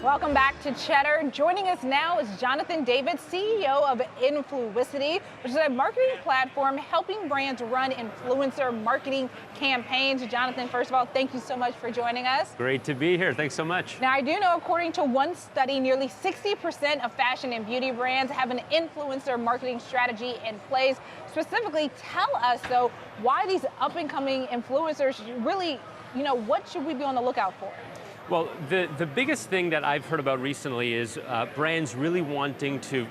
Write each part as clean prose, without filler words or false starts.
Welcome back to Cheddar. Joining us now is Jon Davids, CEO of Influicity, which is a marketing platform helping brands run influencer marketing campaigns. Jonathan, first of all, thank you so much for joining us. Great to be here. Thanks so much. Now, I do know, according to one study, nearly 60% of fashion and beauty brands have an influencer marketing strategy in place. Specifically, tell us, though, why these up-and-coming influencers really, what should we be on the lookout for? Well, the biggest thing that I've heard about recently is brands really wanting to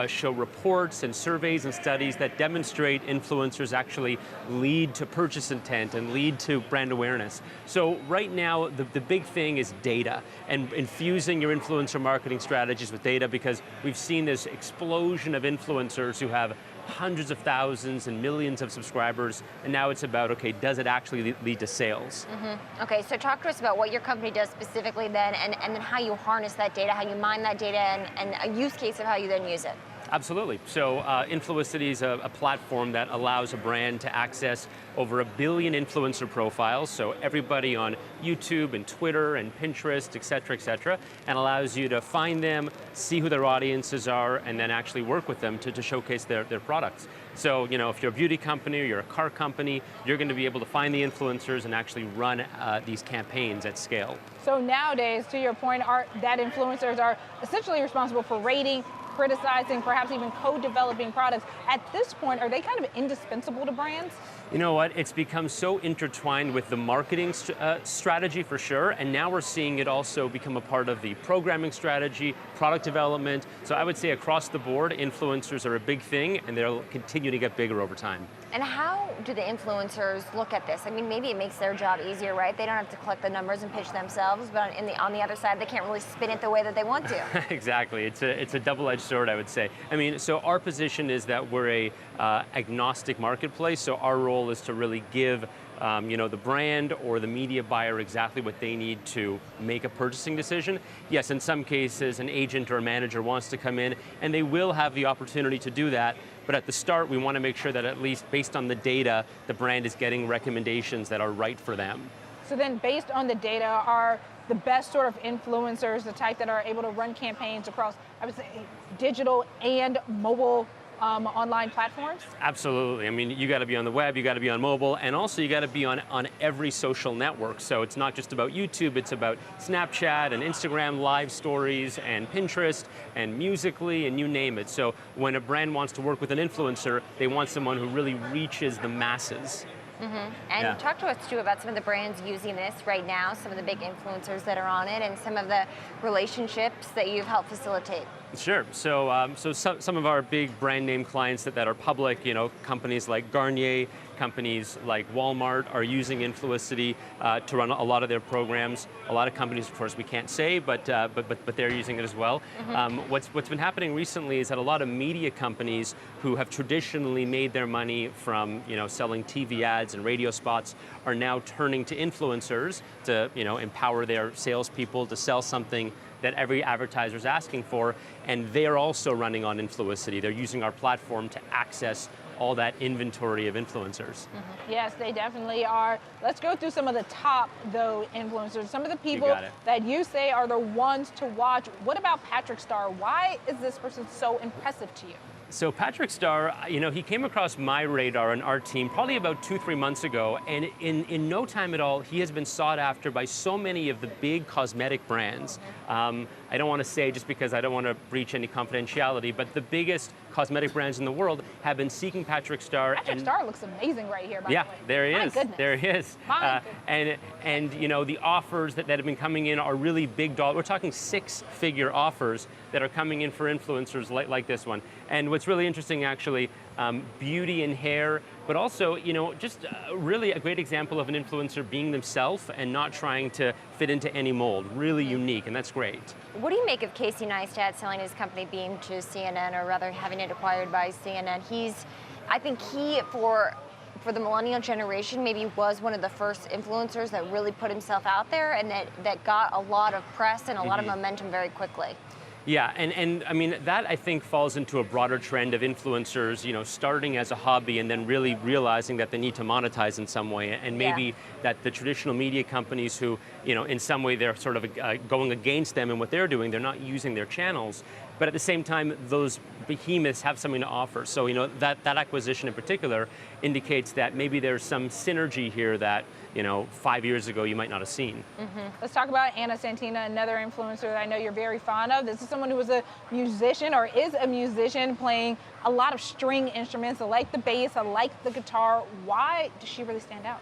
show reports and surveys and studies that demonstrate influencers actually lead to purchase intent and lead to brand awareness. So right now, the big thing is data and infusing your influencer marketing strategies with data, because we've seen this explosion of influencers who have hundreds of thousands and millions of subscribers, and now it's about, okay, does it actually lead to sales? Mm-hmm. Okay, so talk to us about what your company does specifically then, and then how you harness that data, how you mine that data, and a use case of how you then use it. Absolutely. So Influicity is a platform that allows a brand to access over 1 billion influencer profiles, so everybody on YouTube and Twitter and Pinterest, et cetera, and allows you to find them, see who their audiences are, and then actually work with them to showcase their products. So, if you're a beauty company or you're a car company, you're going to be able to find the influencers and actually run these campaigns at scale. So nowadays, to your point, that influencers are essentially responsible for rating, criticizing, perhaps even co-developing products. At this point, are they kind of indispensable to brands? You know what, it's become so intertwined with the marketing strategy for sure, and now we're seeing it also become a part of the programming strategy, product development. So I would say across the board, influencers are a big thing, and they'll continue to get bigger over time. And how do the influencers look at this? I mean, maybe it makes their job easier, right? They don't have to collect the numbers and pitch themselves, but on the other side, they can't really spin it the way that they want to. Exactly, it's a double-edged sword, I would say. I mean, so our position is that we're a agnostic marketplace, so our role is to really give the brand or the media buyer exactly what they need to make a purchasing decision. Yes, in some cases, an agent or a manager wants to come in, and they will have the opportunity to do that. But at the start, we want to make sure that at least based on the data, the brand is getting recommendations that are right for them. So then, based on the data, are the best sort of influencers the type that are able to run campaigns across, I would say, digital and mobile online platforms? Absolutely. I mean, you got to be on the web, you got to be on mobile, and also you got to be on every social network. So it's not just about YouTube, it's about Snapchat and Instagram live stories and Pinterest and Musical.ly and you name it. So when a brand wants to work with an influencer, they want someone who really reaches the masses. Mm-hmm. And talk to us too about some of the brands using this right now, some of the big influencers that are on it, and some of the relationships that you've helped facilitate. Sure. So, some of our big brand name clients that are public, companies like Garnier, companies like Walmart are using Influicity to run a lot of their programs. A lot of companies, of course, we can't say, but they're using it as well. Mm-hmm. What's been happening recently is that a lot of media companies who have traditionally made their money from selling TV ads and radio spots are now turning to influencers to empower their salespeople to sell something that every advertiser is asking for, and they're also running on Influicity. They're using our platform to access all that inventory of influencers. Mm-hmm. Yes, they definitely are. Let's go through some of the top, though, influencers. Some of the people that you say are the ones to watch. What about Patrick Starr? Why is this person so impressive to you? So Patrick Starr, he came across my radar and our team probably about 2-3 months ago, and in no time at all, he has been sought after by so many of the big cosmetic brands. I don't want to say just because I don't want to breach any confidentiality, but the biggest cosmetic brands in the world have been seeking Patrick Starr. Patrick Starr looks amazing right here, by the way. Yeah, there he is. There he is. And the offers that have been coming in are really big dollar. We're talking 6-figure offers that are coming in for influencers like this one. And what's really interesting, actually, beauty and hair, but also, just really a great example of an influencer being themselves and not trying to fit into any mold. Really unique, and that's great. What do you make of Casey Neistat selling his company Beam to CNN, or rather having it acquired by CNN? I think he, for the millennial generation, maybe was one of the first influencers that really put himself out there and that got a lot of press and a lot of momentum very quickly. Yeah, and I mean, that I think falls into a broader trend of influencers, starting as a hobby and then really realizing that they need to monetize in some way, and maybe that the traditional media companies who in some way they're sort of going against them and what they're doing. They're not using their channels. But at the same time, those behemoths have something to offer. So that acquisition in particular indicates that maybe there's some synergy here that 5 years ago you might not have seen. Let's talk about Anna Santina, another influencer that I know you're very fond of. This is someone who was a musician or is a musician playing a lot of string instruments. I like the bass, I like the guitar. Why does she really stand out?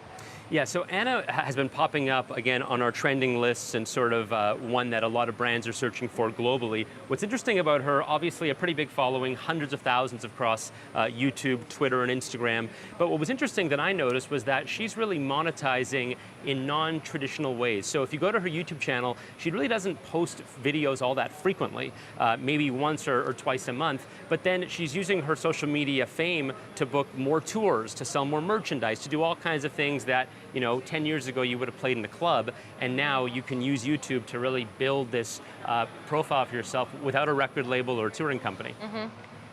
Yeah, so Anna has been popping up again on our trending lists and sort of one that a lot of brands are searching for globally. What's interesting about her, obviously a pretty big following, hundreds of thousands across YouTube, Twitter, and Instagram. But what was interesting that I noticed was that she's really monetizing in non-traditional ways. So if you go to her YouTube channel, she really doesn't post videos all that frequently, maybe once or twice a month. But then she's using her social media fame to book more tours, to sell more merchandise, to do all kinds of things that 10 years ago you would have played in the club, and now you can use YouTube to really build this profile for yourself without a record label or a touring company.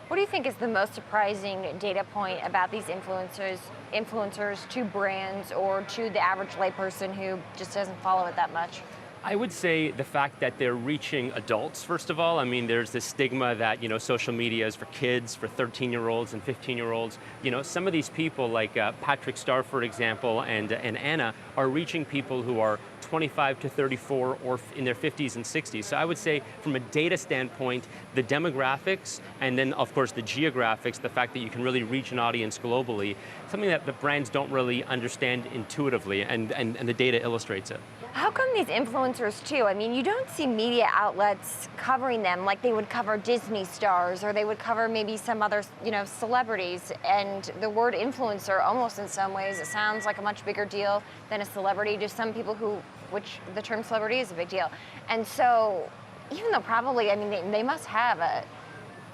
What do you think is the most surprising data point about these influencers to brands or to the average layperson who just doesn't follow it that much? I would say the fact that they're reaching adults, first of all. I mean, there's this stigma that, social media is for kids, for 13-year-olds and 15-year-olds. Some of these people, like Patrick Starr, for example, and Anna, are reaching people who are 25 to 34 or in their 50s and 60s. So I would say from a data standpoint, the demographics and then of course the geographics, the fact that you can really reach an audience globally, something that the brands don't really understand intuitively, and the data illustrates it. How come these influencers too? I mean, you don't see media outlets covering them like they would cover Disney stars or they would cover maybe some other, celebrities. And the word influencer, almost in some ways, it sounds like a much bigger deal than a celebrity to some people which the term celebrity is a big deal. And so, even though probably, they must have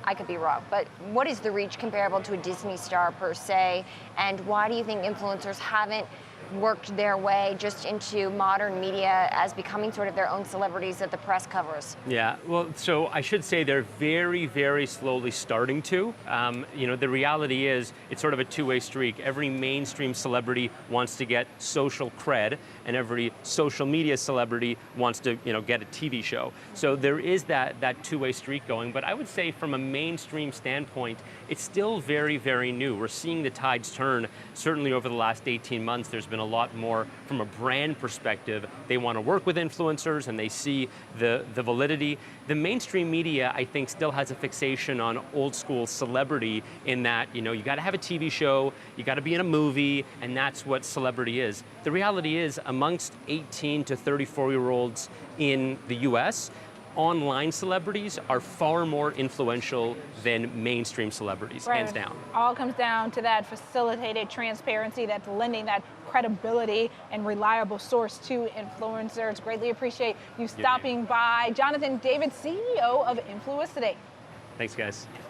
I could be wrong, but what is the reach comparable to a Disney star per se? And why do you think influencers haven't worked their way just into modern media as becoming sort of their own celebrities that the press covers? Yeah, well, so I should say they're very, very slowly starting to. The reality is it's sort of a two-way streak. Every mainstream celebrity wants to get social cred, and every social media celebrity wants to, get a TV show. So there is that two-way streak going, but I would say from a mainstream standpoint, it's still very, very new. We're seeing the tides turn. Certainly over the last 18 months, there's been a lot more from a brand perspective. They want to work with influencers and they see the validity. The mainstream media, I think, still has a fixation on old school celebrity in that, you got to have a TV show, you got to be in a movie, and that's what celebrity is. The reality is, amongst 18 to 34-year-olds in the US, online celebrities are far more influential than mainstream celebrities, hands down. All comes down to that facilitated transparency that's lending that credibility and reliable source to influencers. Greatly appreciate you stopping by. Jonathan Davids, CEO of Influicity. Thanks, guys.